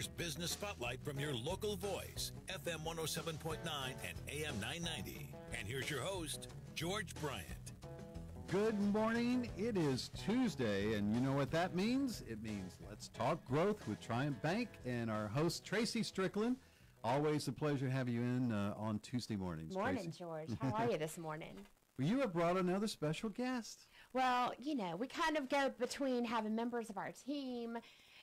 Here's Business Spotlight from your local voice, FM 107.9 and AM 990. And here's your host, George Bryant. Good morning. It is Tuesday, and you know what that means? It means Let's Talk Growth with Triumph Bank and our host, Tracy Strickland. Always a pleasure to have you in on Tuesday mornings. Morning, Tracy. George. How are you this morning? Well, you have brought another special guest. Well, you know, we kind of go between having members of our team,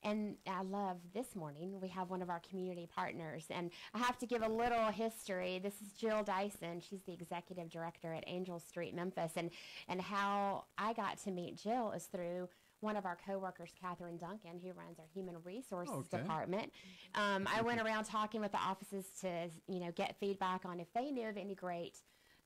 and I love this morning, we have one of our community partners. And I have to give a little history. This is Jill Dyson. She's the executive director at AngelStreet, Memphis. And how I got to meet Jill is through one of our coworkers, Catherine Duncan, who runs our human resources department. I went around talking with the offices to, you know, get feedback on if they knew of any great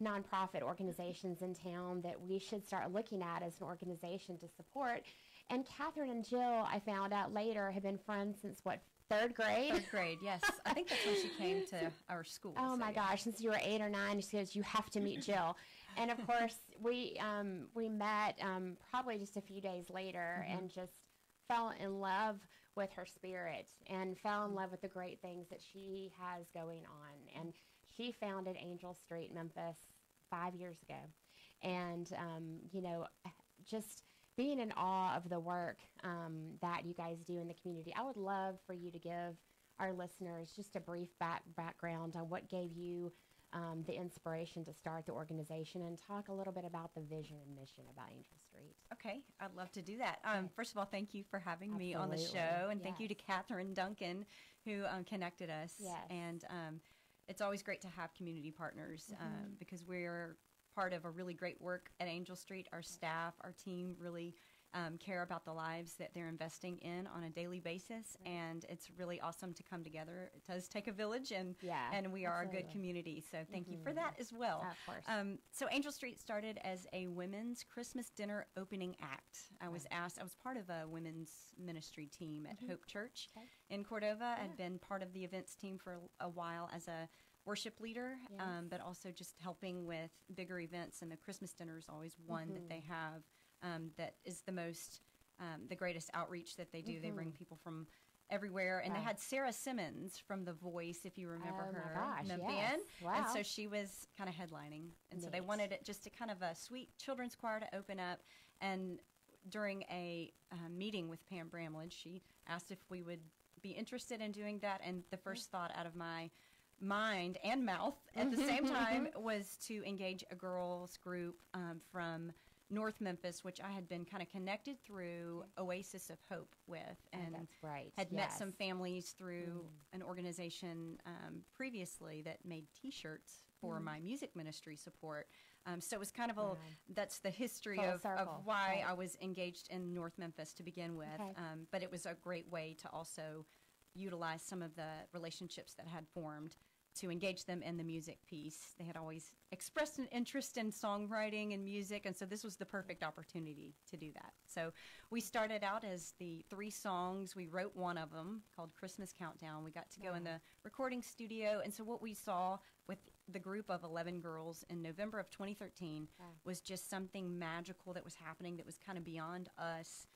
nonprofit organizations in town that we should start looking at as an organization to support. And Catherine and Jill, I found out later, have been friends since, what, third grade? Third grade, yes. I think that's when she came to our school. Oh, so, my gosh, since you were 8 or 9, she goes, you have to meet Jill. And, of course, we met probably just a few days later and just fell in love with her spirit and fell in love with the great things that she has going on. And she founded AngelStreet, Memphis, 5 years ago. And, you know, just being in awe of the work that you guys do in the community. I would love for you to give our listeners just a brief background on what gave you the inspiration to start the organization and talk a little bit about the vision and mission about AngelStreet. Okay, I'd love to do that. First of all, thank you for having me on the show, and thank you to Catherine Duncan who connected us. Yes. And it's always great to have community partners because we're part of a really great work at AngelStreet. Our staff, our team really care about the lives that they're investing in on a daily basis, and it's really awesome to come together. It does take a village, and we are a good community, so thank you for that as well. Of course. So AngelStreet started as a women's Christmas dinner opening act. I was part of a women's ministry team at Hope Church in Cordova. I'd been part of the events team for a while as a worship leader, but also just helping with bigger events, and the Christmas dinner is always one that they have that is the greatest outreach that they do. They bring people from everywhere, and they had Sarah Simmons from The Voice, if you remember her, Memphis. Yes. Wow. And so she was kind of headlining, and so they wanted it just to kind of a sweet children's choir to open up. And during a meeting with Pam Bramlage, she asked if we would be interested in doing that, and the first thought out of my mind and mouth at the same time was to engage a girls group from North Memphis, which I had been kind of connected through Oasis of Hope with, and that's right. had met some families through an organization previously that made T-shirts for my music ministry support. So it was kind of that's the history of why I was engaged in North Memphis to begin with. But it was a great way to also utilize some of the relationships that had formed to engage them in the music piece. They had always expressed an interest in songwriting and music, and so this was the perfect opportunity to do that. So we started out as the 3 songs. We wrote one of them called Christmas Countdown. We got to go in the recording studio, and so what we saw with the group of 11 girls in November of 2013 was just something magical that was happening that was kind of beyond us.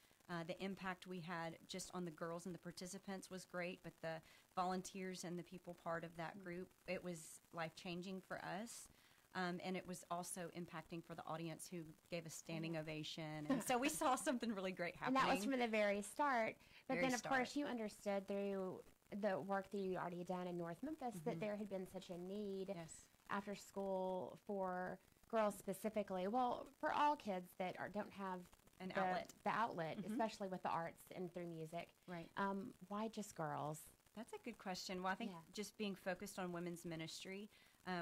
The impact we had just on the girls and the participants was great, but the volunteers and the people part of that group, it was life-changing for us. And it was also impacting for the audience, who gave a standing ovation. And so we saw something really great happening. And that was from the very start. But then, of course, you understood through the work that you already had done in North Memphis that there had been such a need after school for girls specifically. Well, for all kids that don't have the outlet, especially with the arts and through music. Right. Why just girls? That's a good question. Well, I think just being focused on women's ministry,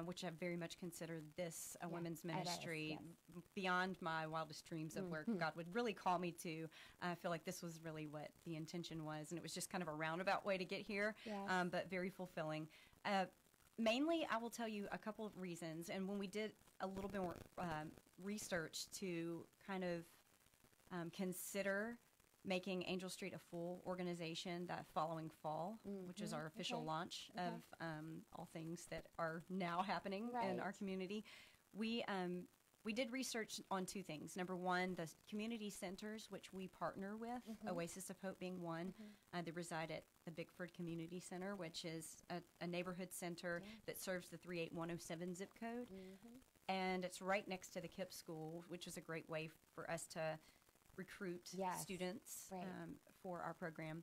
which I very much consider this a women's ministry, beyond my wildest dreams of where God would really call me to. I feel like this was really what the intention was, and it was just kind of a roundabout way to get here, but very fulfilling. Mainly, I will tell you a couple of reasons, and when we did a little bit more research to kind of consider making AngelStreet a full organization that following fall, which is our official launch of all things that are now happening in our community. We we did research on two things. Number one, the community centers, which we partner with, Oasis of Hope being one. They reside at the Bickford Community Center, which is a neighborhood center that serves the 38107 zip code. And it's right next to the KIPP school, which is a great way for us to recruit students for our program.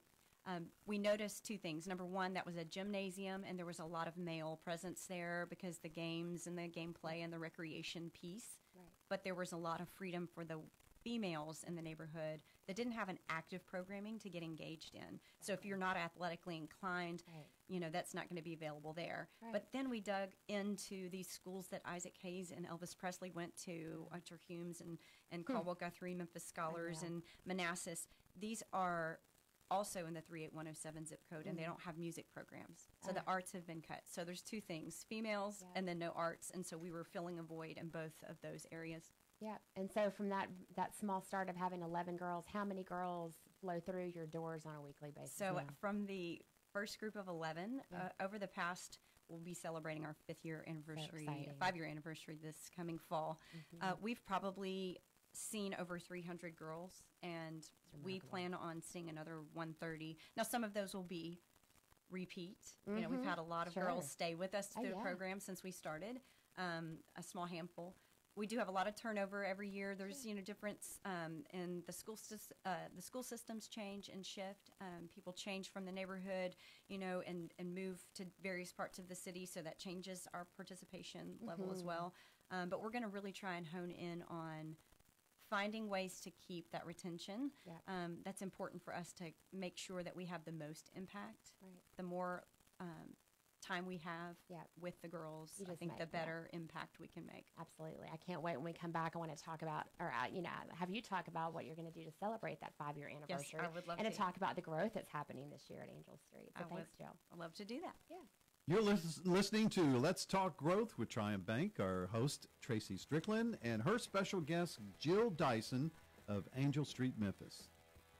We noticed two things. Number one, that was a gymnasium, and there was a lot of male presence there because the games and the gameplay and the recreation piece. But there was a lot of freedom for the females in the neighborhood that didn't have an active programming to get engaged in. So if you're not athletically inclined, you know, that's not going to be available there. But then we dug into these schools that Isaac Hayes and Elvis Presley went to, Terhumes and Caldwell Guthrie, Memphis Scholars, and Manassas. These are also in the 38107 zip code, and they don't have music programs. So the arts have been cut. So there's two things, females and then no arts. And so we were filling a void in both of those areas. Yeah, and so from that small start of having 11 girls, how many girls flow through your doors on a weekly basis? So from the first group of 11, over the past, we'll be celebrating our 5-year anniversary, 5-year anniversary this coming fall. We've probably seen over 300 girls, and we plan on seeing another 130. Now, some of those will be repeat. You know, we've had a lot of girls stay with us through the program since we started, a small handful. We do have a lot of turnover every year. There's, you know, difference in the school systems change and shift. People change from the neighborhood, you know, and move to various parts of the city, so that changes our participation level as well. But we're going to really try and hone in on finding ways to keep that retention. That's important for us to make sure that we have the most impact. The more time we have with the girls, I think the better impact we can make. Absolutely. I can't wait when we come back. I want to talk about, or you know, have you talk about what you're going to do to celebrate that 5-year anniversary. Yes, I would love to talk about the growth that's happening this year at AngelStreet. So thanks, Jill. I'd love to do that. You're listening to Let's Talk Growth with Triumph Bank. Our host, Tracy Strickland, and her special guest, Jill Dyson of AngelStreet, Memphis.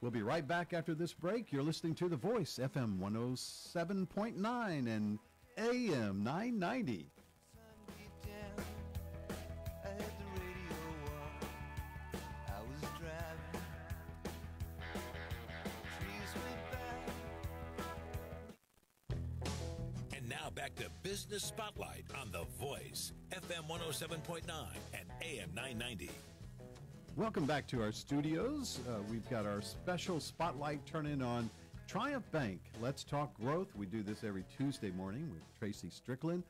We'll be right back after this break. You're listening to The Voice, FM 107.9 and AM 990. And now back to Business Spotlight on The Voice, FM 107.9 and AM 990. Welcome back to our studios. We've got our special spotlight turning on Triumph Bank. Let's Talk Growth. We do this every Tuesday morning with Tracy Strickland.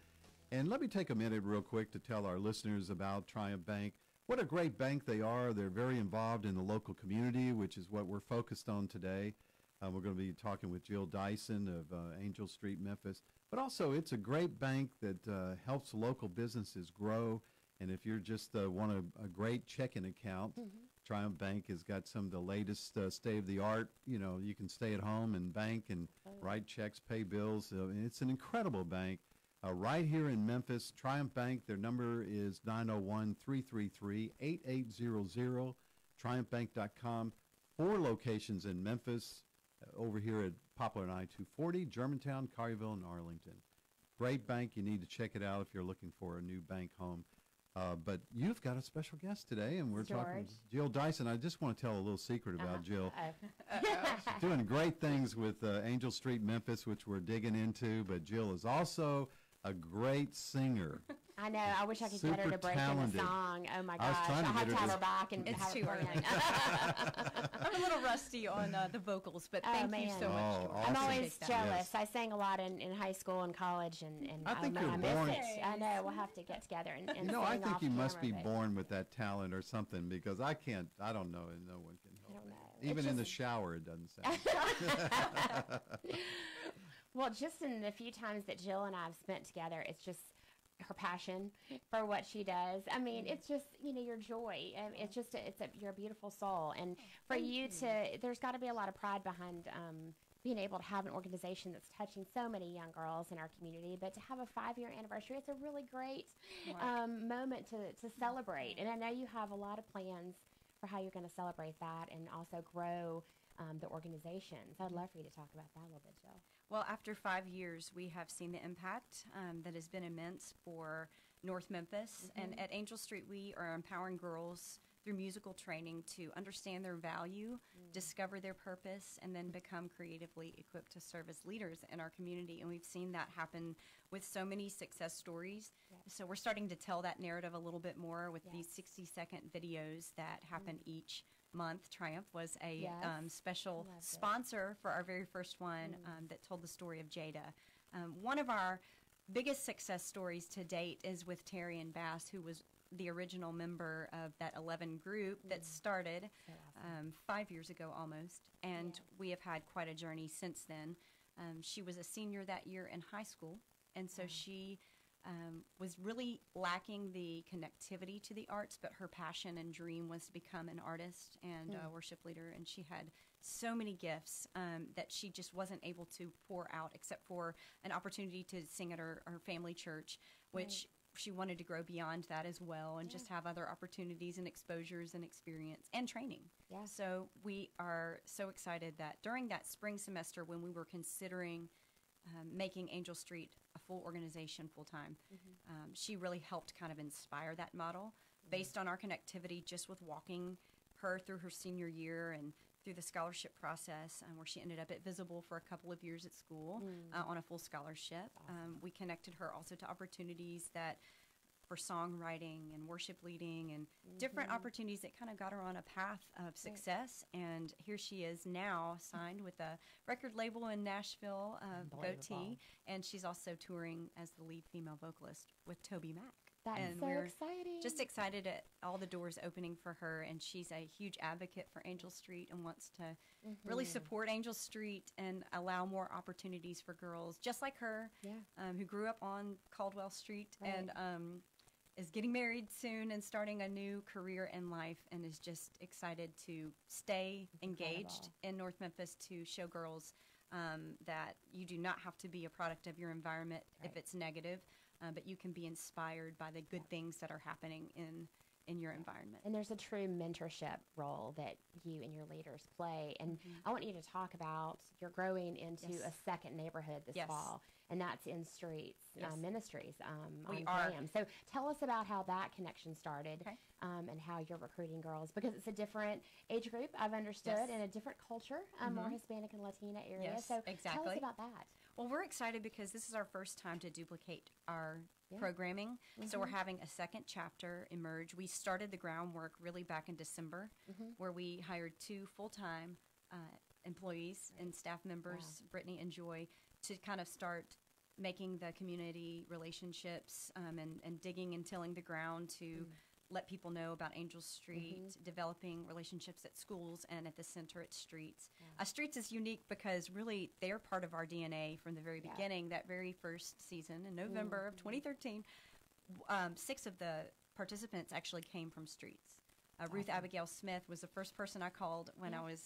And let me take a minute real quick to tell our listeners about Triumph Bank. What a great bank they are. They're very involved in the local community, which is what we're focused on today. We're going to be talking with Jill Dyson of AngelStreet, Memphis. But also, it's a great bank that helps local businesses grow. And if you're just want a great checking account, Triumph Bank has got some of the latest state-of-the-art. You know, you can stay at home and bank and write checks, pay bills. It's an incredible bank. Right here in Memphis, Triumph Bank, their number is 901-333-8800, triumphbank.com. 4 locations in Memphis, over here at Poplar and I-240, Germantown, Collierville, and Arlington. Great bank. You need to check it out if you're looking for a new bank home. But you've got a special guest today, and we're talking with Jill Dyson. I just want to tell a little secret about Jill. She's doing great things with AngelStreet, Memphis, which we're digging into, but Jill is also a great singer. I know. I wish I could get her to break in a song. Oh, my gosh. I'll have to have her back and it's have too her early. I'm a little rusty on the vocals, but thank you so much. Awesome. I'm always jealous. I sang a lot in high school and college, and I think I miss born. it. I know. We'll have to get together and You know, I sing think off you must be camera, but born with that talent or something, because I don't know, and no one can help I don't me. know. Even It's in the just- shower, it doesn't sound. Well, just in the few times that Jill and I have spent together, it's just her passion for what she does. I mean, it's just, you know, your joy. It's just, you're a beautiful soul. And for you to, there's got to be a lot of pride behind being able to have an organization that's touching so many young girls in our community. But to have a 5-year anniversary, it's a really great moment to celebrate. And I know you have a lot of plans for how you're going to celebrate that and also grow the organizations. I'd love for you to talk about that a little bit, Jill. Well, after 5 years, we have seen the impact that has been immense for North Memphis. And at AngelStreet, we are empowering girls through musical training to understand their value, discover their purpose, and then become creatively equipped to serve as leaders in our community. And we've seen that happen with so many success stories. Yes. So we're starting to tell that narrative a little bit more with these 60-second videos that happen each month. Triumph was a special sponsor for our very first one that told the story of Jada. One of our biggest success stories to date is with Terry and Bass, who was the original member of that 11 group that started 5 years ago almost, and we have had quite a journey since then. She was a senior that year in high school, and so she was really lacking the connectivity to the arts, but her passion and dream was to become an artist and a worship leader, and she had so many gifts that she just wasn't able to pour out except for an opportunity to sing at her family church, which she wanted to grow beyond that as well and just have other opportunities and exposures and experience and training. Yeah. So we are so excited that during that spring semester when we were considering making AngelStreet a full organization full-time, she really helped kind of inspire that model based on our connectivity just with walking her through her senior year and through the scholarship process where she ended up at Visible for a couple of years at school on a full scholarship. Awesome. We connected her also to opportunities that for songwriting and worship leading and different opportunities that kind of got her on a path of success. And here she is now signed with a record label in Nashville, Goatee, and she's also touring as the lead female vocalist with Toby Mac. That's and so we're exciting. Just excited at all the doors opening for her, and she's a huge advocate for AngelStreet and wants to really support AngelStreet and allow more opportunities for girls just like her, who grew up on Caldwell Street and is getting married soon and starting a new career in life, and is just excited to stay engaged in North Memphis to show girls that you do not have to be a product of your environment if it's negative. But you can be inspired by the good things that are happening in your environment. And there's a true mentorship role that you and your leaders play. And I want you to talk about you're growing into a second neighborhood this fall, and that's in Streets Ministries on KWAM. So tell us about how that connection started and how you're recruiting girls, because it's a different age group, I've understood, and a different culture, more Hispanic and Latina area. Yes, so exactly. Tell us about that. Well, we're excited because this is our first time to duplicate our programming. So we're having a second chapter emerge. We started the groundwork really back in December, where we hired 2 full-time employees and staff members, Brittany and Joy, to kind of start making the community relationships and digging and tilling the ground to let people know about AngelStreet, developing relationships at schools and at the center at Streets. Streets is unique because really they're part of our DNA from the very beginning. That very first season in November of 2013, 6 of the participants actually came from Streets. Ruth Abigail Smith was the first person I called when I was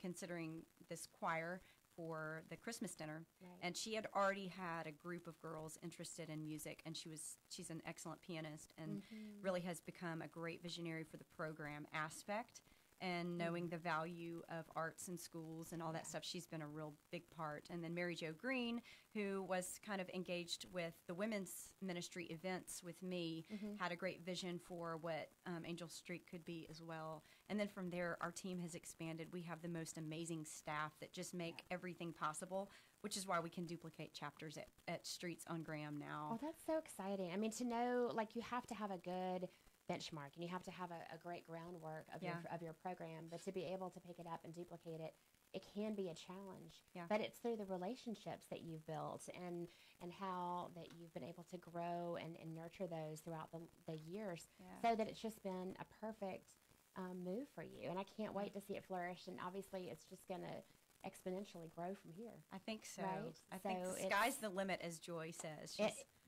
considering this choir for the Christmas dinner, and she had already had a group of girls interested in music, and she's an excellent pianist and really has become a great visionary for the program aspect and knowing the value of arts in schools and all that stuff. She's been a real big part. And then Mary Jo Green, who was kind of engaged with the women's ministry events with me, had a great vision for what AngelStreet could be as well. And then from there, our team has expanded. We have the most amazing staff that just make everything possible, which is why we can duplicate chapters at Streets on KWAM now. Oh, that's so exciting. I mean, to know, like, you have to have a good benchmark, and you have to have a great groundwork of your program, but to be able to pick it up and duplicate it, it can be a challenge. But it's through the relationships that you've built and how that you've been able to grow and nurture those throughout the years, so that it's just been a perfect move for you. And I can't wait to see it flourish, and obviously it's just going to exponentially grow from here. I think so. Right? I think the sky's the limit, as Joy says.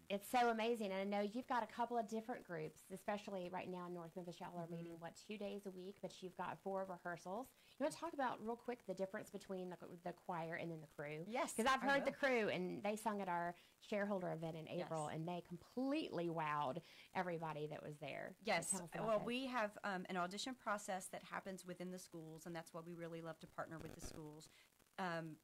It's so amazing, and I know you've got a couple of different groups, especially right now in North Memphis. Y'all are meeting, 2 days a week, but you've got 4 rehearsals, You want to talk about real quick the difference between the choir and then the crew? Yes, because I've heard the crew, and they sung at our shareholder event in April, and they completely wowed everybody that was there. Yes, well, we have an audition process that happens within the schools, and that's why we really love to partner with the schools.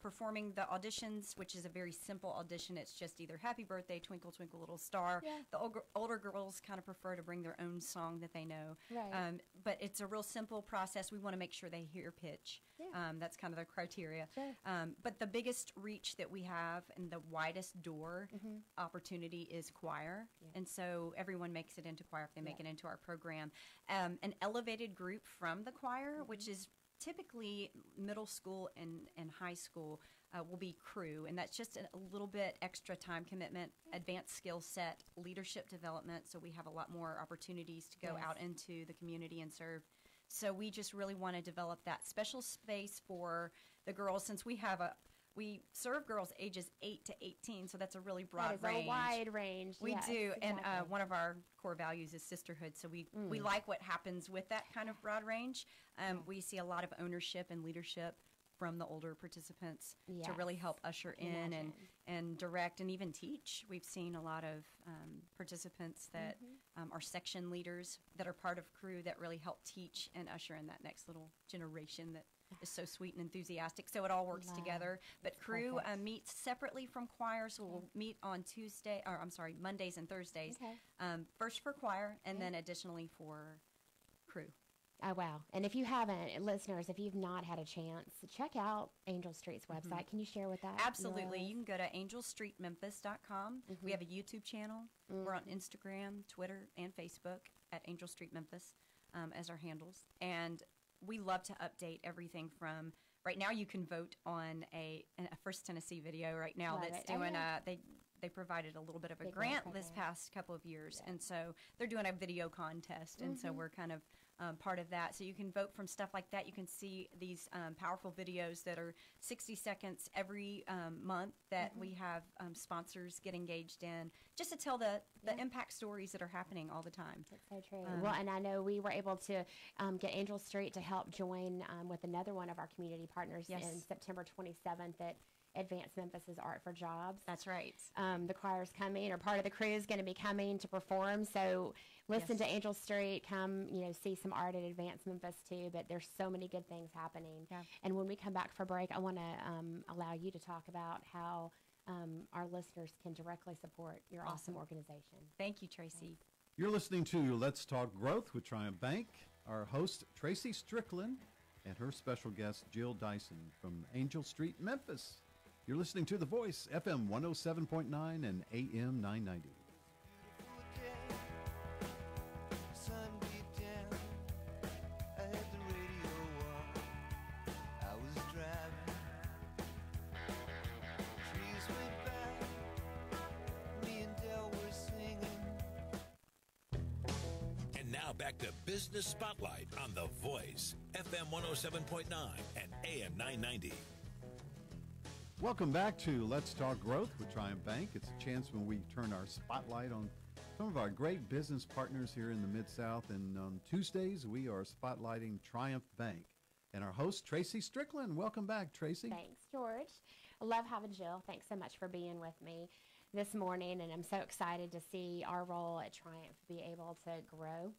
Performing the auditions, which is a very simple audition. It's just either Happy Birthday, Twinkle, Twinkle, Little Star. Yeah. The older girls kind of prefer to bring their own song that they know. Right. But it's a real simple process. We want to make sure they hear pitch. Yeah. That's kind of the criteria. Sure. But the biggest reach that we have and the widest door opportunity is choir. Yeah. And so everyone makes it into choir if they make it into our program. An elevated group from the choir, which is typically middle school and high school will be crew, and that's just a little bit extra time commitment, advanced skill set, leadership development, so we have a lot more opportunities to go out into the community and serve. So we just really want to develop that special space for the girls, since we serve girls ages 8 to 18, so that's a really broad range. A wide range. We do, exactly. And one of our core values is sisterhood, so we like what happens with that kind of broad range. We see a lot of ownership and leadership from the older participants to really help usher in and direct and even teach. We've seen a lot of participants that are section leaders that are part of crew that really help teach and usher in that next little generation that is so sweet and enthusiastic. So it all works together. But that's crew meets separately from choir, so we'll meet on Mondays and Thursdays. Okay. First for choir, and then additionally for crew. Oh, wow. And if you haven't, listeners, if you've not had a chance, check out AngelStreet's website. Can you share with that? Absolutely. You can go to AngelStreetMemphis.com. We have a YouTube channel. We're on Instagram, Twitter, and Facebook at AngelStreet Memphis as our handles. And we love to update everything from, right now you can vote on a First Tennessee video right now that's doing they provided a little bit of a grant this past couple of years, and so they're doing a video contest, and so we're kind of part of that. So you can vote from stuff like that. You can see these powerful videos that are 60 seconds every month that we have sponsors get engaged in, just to tell the impact stories that are happening all the time. That's so true. Well, and I know we were able to get AngelStreet to help join with another one of our community partners in September 27th at Advance Memphis' Art for Jobs. That's right. The choir's coming, or part of the crew is going to be coming to perform. So listen to AngelStreet, come, see some art at Advance Memphis too. But there's so many good things happening. Yeah. And when we come back for break, I want to allow you to talk about how our listeners can directly support your awesome organization. Thank you, Tracy. You're listening to Let's Talk Growth with Triumph Bank. Our host, Tracy Strickland, and her special guest, Jill Dyson from AngelStreet, Memphis. You're listening to The Voice, FM 107.9 and AM 990. And now back to Business Spotlight on The Voice, FM 107.9 and AM 990. Welcome back to Let's Talk Growth with Triumph Bank. It's a chance when we turn our spotlight on some of our great business partners here in the Mid-South. And on Tuesdays, we are spotlighting Triumph Bank. And our host, Tracy Strickland. Welcome back, Tracy. Thanks, George. I love having Jill. Thanks so much for being with me this morning. And I'm so excited to see our role at Triumph be able to grow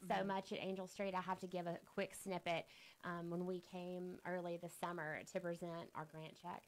so much at AngelStreet. I have to give a quick snippet. When we came early this summer to present our grant check,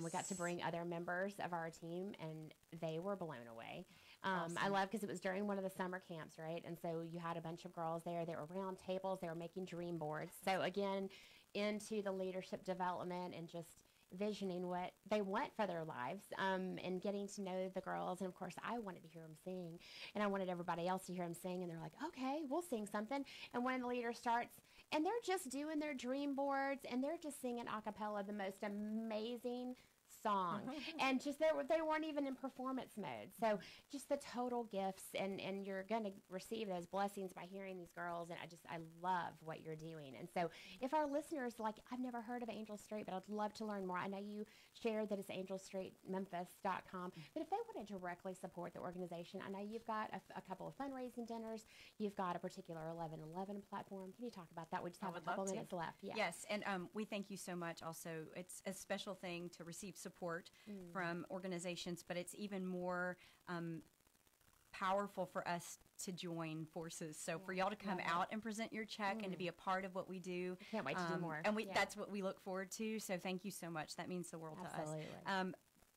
we got to bring other members of our team, and they were blown away. Awesome. I love because it was during one of the summer camps, right? And so you had a bunch of girls there. They were around tables. They were making dream boards. So, again, into the leadership development and just visioning what they want for their lives and getting to know the girls. And, of course, I wanted to hear them sing, and I wanted everybody else to hear them sing. And they're like, okay, we'll sing something. And when the leader starts, and they're just doing their dream boards, and they're just singing a cappella the most amazing song. And just they weren't even in performance mode. So just the total gifts, and you're going to receive those blessings by hearing these girls. And I love what you're doing. And so if our listeners, like, I've never heard of AngelStreet, but I'd love to learn more. I know you shared that it's AngelStreetMemphis.com. But if they want to directly support the organization, I know you've got a couple of fundraising dinners. You've got a particular 1111 platform. Can you talk about that? We just have a couple minutes left. Yeah. Yes, and we thank you so much. Also, it's a special thing to receive support from organizations, but it's even more powerful for us to join forces. So for y'all to come out and present your check and to be a part of what we do. Can't wait to do more. And that's what we look forward to. So thank you so much. That means the world to us.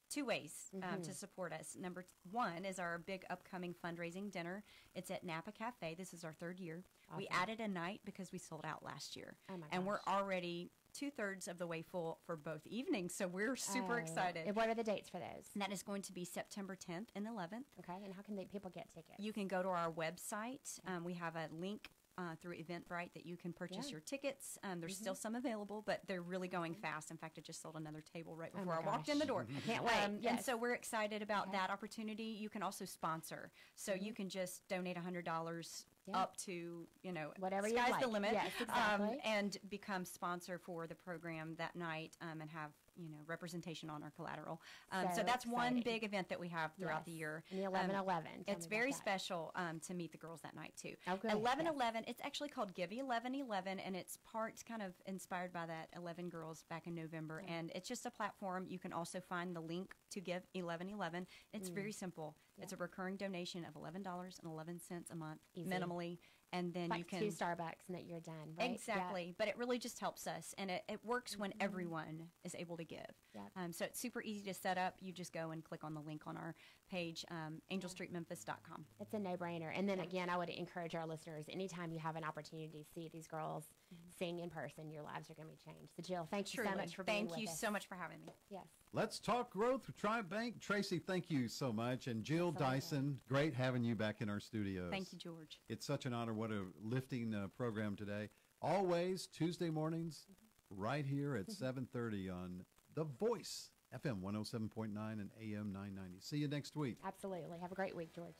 Two ways to support us. Number one is our big upcoming fundraising dinner. It's at Napa Cafe. This is our third year. Awesome. We added a night because we sold out last year. Oh my gosh. And we're already 2/3 of the way full for both evenings. So we're super excited. And what are the dates for those? And that is going to be September 10th and 11th. Okay. And how can people get tickets? You can go to our website. We have a link through Eventbrite that you can purchase your tickets. There's still some available, but they're really going fast. In fact, I just sold another table right before I walked in the door. I can't wait. And so we're excited about that opportunity. You can also sponsor. So you can just donate $100 up to, whatever sky's like. the limit. Yes, exactly. And become sponsor for the program that night and have representation on our collateral. So that's exciting. one big event that we have throughout the year. And the 1111. It's very special to meet the girls that night too. Oh, good. 1111. It's actually called Give 1111, and it's kind of inspired by that 11 girls back in November. And it's just a platform. You can also find the link to Give 1111. It's very simple. It's a recurring donation of $11.11 a month, minimally. And then you can 2 Starbucks and that you're done, right? Exactly. Yeah. But it really just helps us, and it works when everyone is able to give. So it's super easy to set up. You just go and click on the link on our page, AngelStreetMemphis.com. It's a no-brainer. And then again, I would encourage our listeners, anytime you have an opportunity to see these girls sing in person, your lives are going to be changed. So Jill, thank you so much for being with us. Thank you so much for having me. Yes. Let's talk growth with Triumph Bank. Tracy, thank you so much. And Jill Dyson, great having you back in our studios. Thank you, George. It's such an honor. What a lifting program today. Always Tuesday mornings right here at 7:30 on The Voice, FM 107.9 and AM 990. See you next week. Absolutely. Have a great week, George.